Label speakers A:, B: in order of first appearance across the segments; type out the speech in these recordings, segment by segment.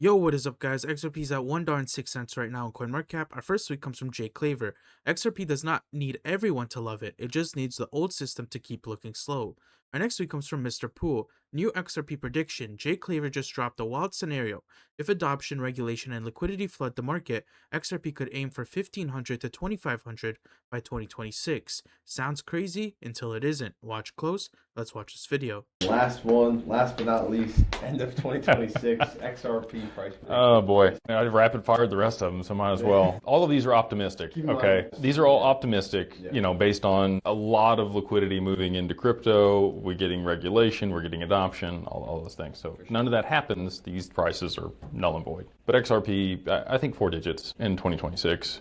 A: Yo, what is up, guys? XRP is at $1.06 right now on CoinMarketCap. Our first tweet comes from Jay Claver. XRP does not need everyone to love it. It just needs the old system to keep looking slow. Our next tweet comes from Mr. Poole. New XRP prediction. Jay Claver just dropped a wild scenario. If adoption, regulation, and liquidity flood the market, XRP could aim for 1,500 to 2,500 by 2026. Sounds crazy until it isn't. Watch close. Let's watch this video.
B: Last one, last but not least, end of 2026, XRP price prediction.
C: Oh boy, I've rapid fired the rest of them, so might as well. All of these are optimistic, okay? These are all optimistic, based on a lot of liquidity moving into crypto. We're getting regulation, we're getting adoption, all those things. So if none of that happens, these prices are null and void. But XRP, I think 4 digits in 2026.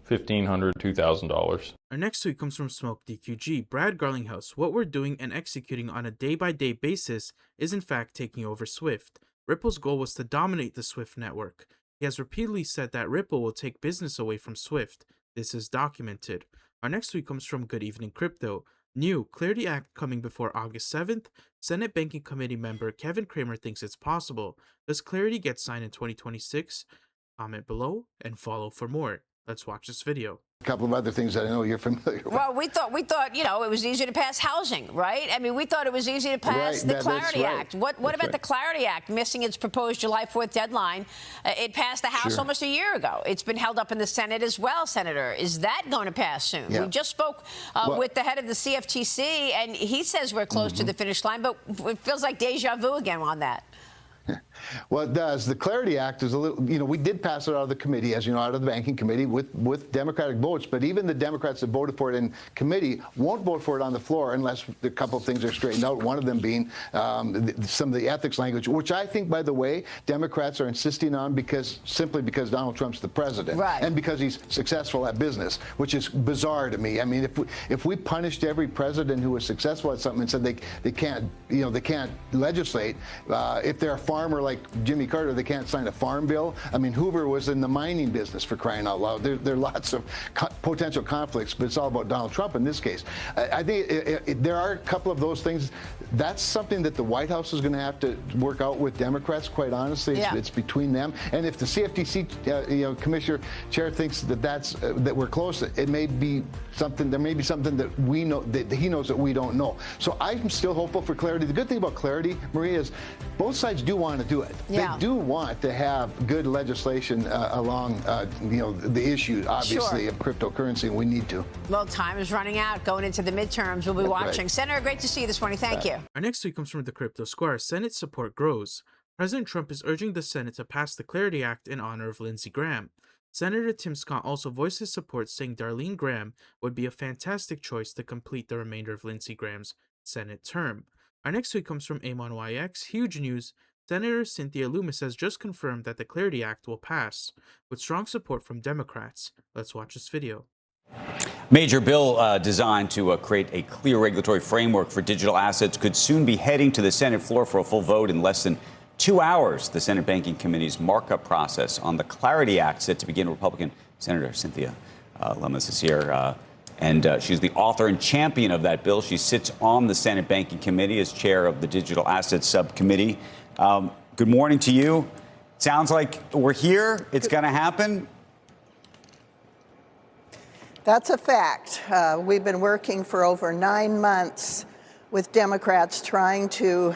C: $1,500, $2,000.
A: Our next tweet comes from Smoke DQG. Brad Garlinghouse, what we're doing and executing on a day-by-day basis is in fact taking over Swift. Ripple's goal was to dominate the Swift network. He has repeatedly said that Ripple will take business away from Swift. This is documented. Our next tweet comes from Good Evening Crypto. New Clarity Act coming before August 7th. Senate Banking Committee member Kevin Kramer thinks it's possible. Does Clarity get signed in 2026? Comment below and follow for more. Let's watch this video.
D: A couple of other things that I know you're familiar with.
E: Well, we thought, it was easy to pass housing, right? I mean, we thought it was easy to pass the Clarity Act. What about the Clarity Act missing its proposed July 4th deadline? It passed the House almost a year ago. It's been held up in the Senate as well, Senator. Is that going to pass soon? We just spoke with the head of the CFTC, and he says we're close to the finish line, but it feels like deja vu again on that.
D: Well, it does. The Clarity Act is a little, we did pass it out of the committee, as you know, out of the Banking Committee with Democratic votes, but even the Democrats that voted for it in committee won't vote for it on the floor unless a couple of things are straightened out, one of them being some of the ethics language, which I think, by the way, Democrats are insisting on simply because Donald Trump's the president and because he's successful at business, which is bizarre to me. I mean, if we punished every president who was successful at something and said they can't legislate, if they're a farmer like Jimmy Carter, they can't sign a farm bill. I mean, Hoover was in the mining business, for crying out loud. There are lots of potential conflicts, but it's all about Donald Trump in this case. I think there are a couple of those things. That's something that the White House is going to have to work out with Democrats, quite honestly. It's between them. And if the CFTC commissioner chair thinks that we're close, it may be something. There may be something that we know that he knows that we don't know. So I'm still hopeful for clarity. The good thing about clarity, Maria, is both sides do want to do it. They do want to have good legislation along, the issue, obviously, of cryptocurrency, and we need to.
E: Well, time is running out. Going into the midterms, we'll be watching. Senator, great to see you this morning. Thank you.
A: Our next tweet comes from the Crypto Square. Senate support grows. President Trump is urging the Senate to pass the Clarity Act in honor of Lindsey Graham. Senator Tim Scott also voiced his support, saying Darlene Graham would be a fantastic choice to complete the remainder of Lindsey Graham's Senate term. Our next tweet comes from Amon YX. Huge news. Senator Cynthia Lummis has just confirmed that the Clarity Act will pass, with strong support from Democrats. Let's watch this video.
F: Major bill designed to create a clear regulatory framework for digital assets could soon be heading to the Senate floor for a full vote in less than 2 hours. The Senate Banking Committee's markup process on the Clarity Act set to begin. Republican Senator Cynthia Lummis is here, and she's the author and champion of that bill. She sits on the Senate Banking Committee as chair of the Digital Assets Subcommittee. Good morning to you. Sounds like we're here. It's going to happen.
G: That's a fact. We've been working for over 9 months with Democrats trying to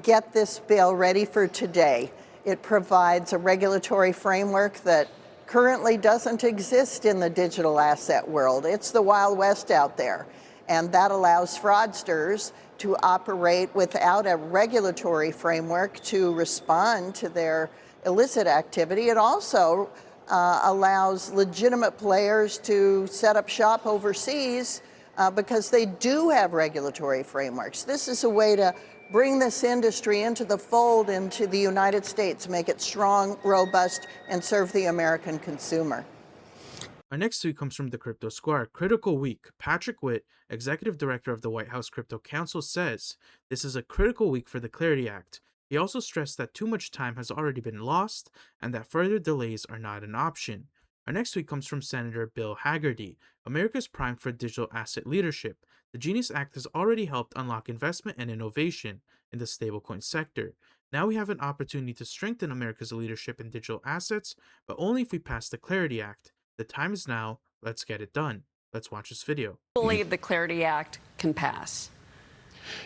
G: get this bill ready for today. It provides a regulatory framework that currently doesn't exist in the digital asset world. It's the Wild West out there, and that allows fraudsters to operate without a regulatory framework to respond to their illicit activity. It also allows legitimate players to set up shop overseas because they do have regulatory frameworks. This is a way to bring this industry into the fold into the United States, make it strong, robust, and serve the American consumer.
A: Our next tweet comes from the Crypto Square. Critical week. Patrick Witt, executive director of the White House Crypto Council, says this is a critical week for the Clarity Act. He also stressed that too much time has already been lost and that further delays are not an option. Our next tweet comes from Senator Bill Haggerty. America's primed for digital asset leadership. The Genius Act has already helped unlock investment and innovation in the stablecoin sector. Now we have an opportunity to strengthen America's leadership in digital assets, but only if we pass the Clarity Act. The time is now. Let's get it done. Let's watch this video.
H: I believe the Clarity Act can pass.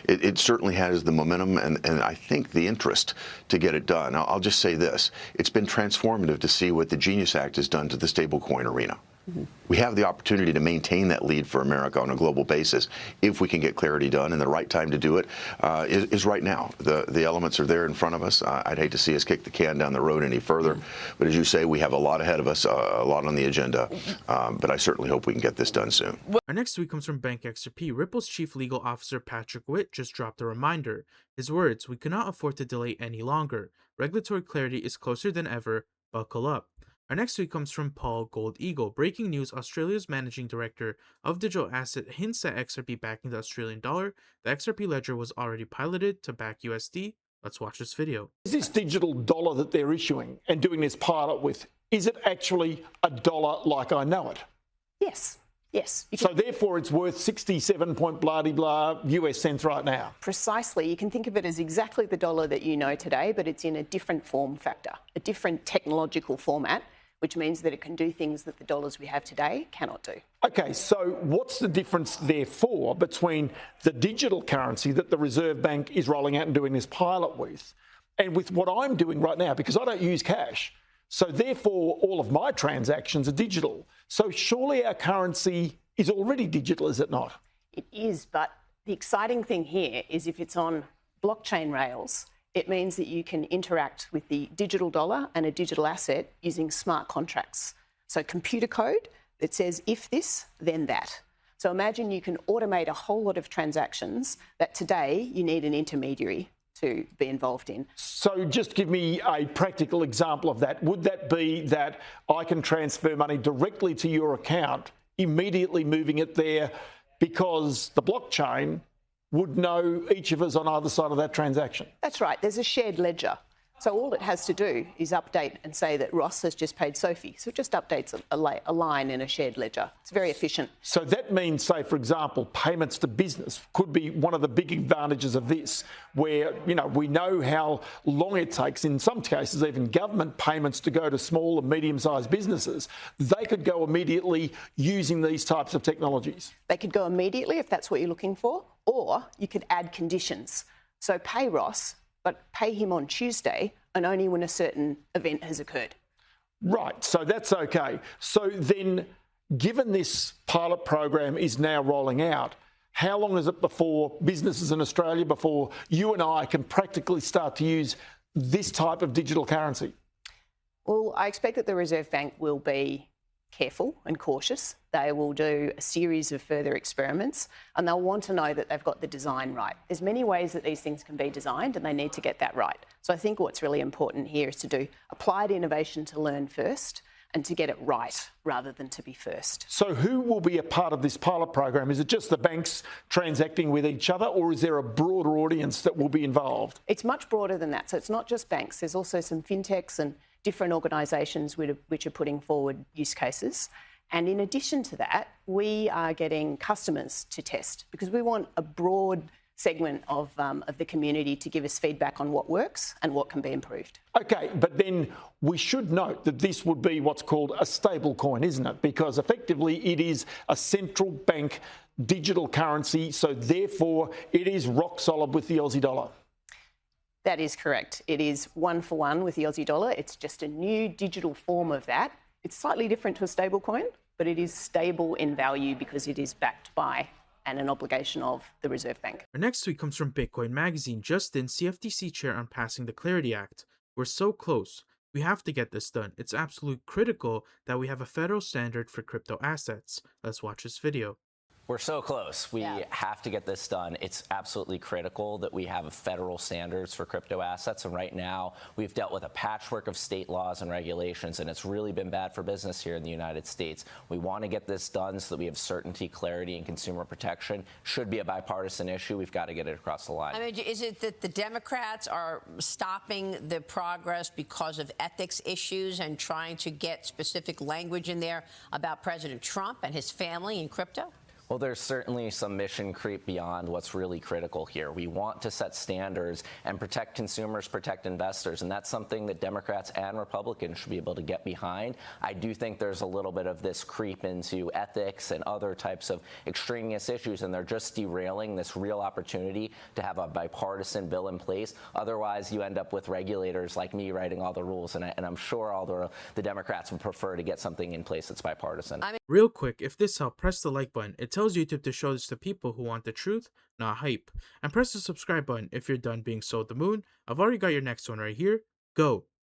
I: It certainly has the momentum and I think the interest to get it done. I'll just say this. It's been transformative to see what the Genius Act has done to the stablecoin arena. We have the opportunity to maintain that lead for America on a global basis if we can get Clarity done, and the right time to do it is right now. The elements are there in front of us. I'd hate to see us kick the can down the road any further, but as you say, we have a lot ahead of us, a lot on the agenda, but I certainly hope we can get this done soon.
A: Our next tweet comes from Bank XRP. Ripple's chief legal officer Patrick Witt just dropped a reminder. His words, "We cannot afford to delay any longer. Regulatory clarity is closer than ever. Buckle up." Our next tweet comes from Paul Gold Eagle. Breaking news, Australia's managing director of digital asset hints at XRP backing the Australian dollar. The XRP ledger was already piloted to back USD. Let's watch this video.
J: Is this digital dollar that they're issuing and doing this pilot with, is it actually a dollar like I know it?
K: Yes. Yes.
J: So therefore it's worth 67 point blah-de-blah US cents right now.
K: Precisely. You can think of it as exactly the dollar that you know today, but it's in a different form factor, a different technological format, which means that it can do things that the dollars we have today cannot do.
J: Okay, so what's the difference, therefore, between the digital currency that the Reserve Bank is rolling out and doing this pilot with, and with what I'm doing right now? Because I don't use cash. So therefore, all of my transactions are digital. So surely our currency is already digital, is it not?
K: It is, but the exciting thing here is if it's on blockchain rails, it means that you can interact with the digital dollar and a digital asset using smart contracts. So computer code that says if this, then that. So imagine you can automate a whole lot of transactions that today you need an intermediary to be involved in.
J: So just give me a practical example of that. Would that be that I can transfer money directly to your account, immediately moving it there because the blockchain would know each of us on either side of that transaction?
K: That's right. There's a shared ledger. So all it has to do is update and say that Ross has just paid Sophie. So it just updates a line in a shared ledger. It's very efficient.
J: So that means, say, for example, payments to business could be one of the big advantages of this, where, you know, we know how long it takes, in some cases, even government payments to go to small and medium-sized businesses. They could go immediately using these types of technologies.
K: They could go immediately if that's what you're looking for, or you could add conditions. So pay Ross, but pay him on Tuesday and only when a certain event has occurred.
J: Right, so that's okay. So then, given this pilot program is now rolling out, how long is it before businesses in Australia, before you and I can practically start to use this type of digital currency?
K: Well, I expect that the Reserve Bank will be careful and cautious. They will do a series of further experiments and they'll want to know that they've got the design right. There's many ways that these things can be designed and they need to get that right. So I think what's really important here is to do applied innovation to learn first and to get it right rather than to be first.
J: So who will be a part of this pilot program? Is it just the banks transacting with each other, or is there a broader audience that will be involved?
K: It's much broader than that. So it's not just banks. There's also some fintechs and different organisations which are putting forward use cases. And in addition to that, we are getting customers to test because we want a broad segment of the community to give us feedback on what works and what can be improved.
J: Okay, but then we should note that this would be what's called a stable coin, isn't it? Because effectively it is a central bank digital currency, so therefore it is rock solid with the Aussie dollar.
K: That is correct. It is one for one with the Aussie dollar. It's just a new digital form of that. It's slightly different to a stable coin, but it is stable in value because it is backed by and an obligation of the Reserve Bank.
A: Our next tweet comes from Bitcoin Magazine. Justin, CFTC chair on passing the Clarity Act. We're so close. We have to get this done. It's absolutely critical that we have a federal standard for crypto assets. Let's watch this video.
L: We're so close. We have to get this done. It's absolutely critical that we have federal standards for crypto assets. And right now, we've dealt with a patchwork of state laws and regulations, and it's really been bad for business here in the United States. We want to get this done so that we have certainty, clarity, and consumer protection. Should be a bipartisan issue. We've got to get it across the line.
E: I mean, is it that the Democrats are stopping the progress because of ethics issues and trying to get specific language in there about President Trump and his family in crypto?
L: Well, there's certainly some mission creep beyond what's really critical here. We want to set standards and protect consumers, protect investors, and that's something that Democrats and Republicans should be able to get behind. I do think there's a little bit of this creep into ethics and other types of extraneous issues, and they're just derailing this real opportunity to have a bipartisan bill in place. Otherwise, you end up with regulators like me writing all the rules, and I'm sure all the Democrats would prefer to get something in place that's bipartisan.
A: Real quick, if this helped, press the like button. It tells YouTube to show this to people who want the truth, not hype. And press the subscribe button if you're done being sold the moon. I've already got your next one right here. Go!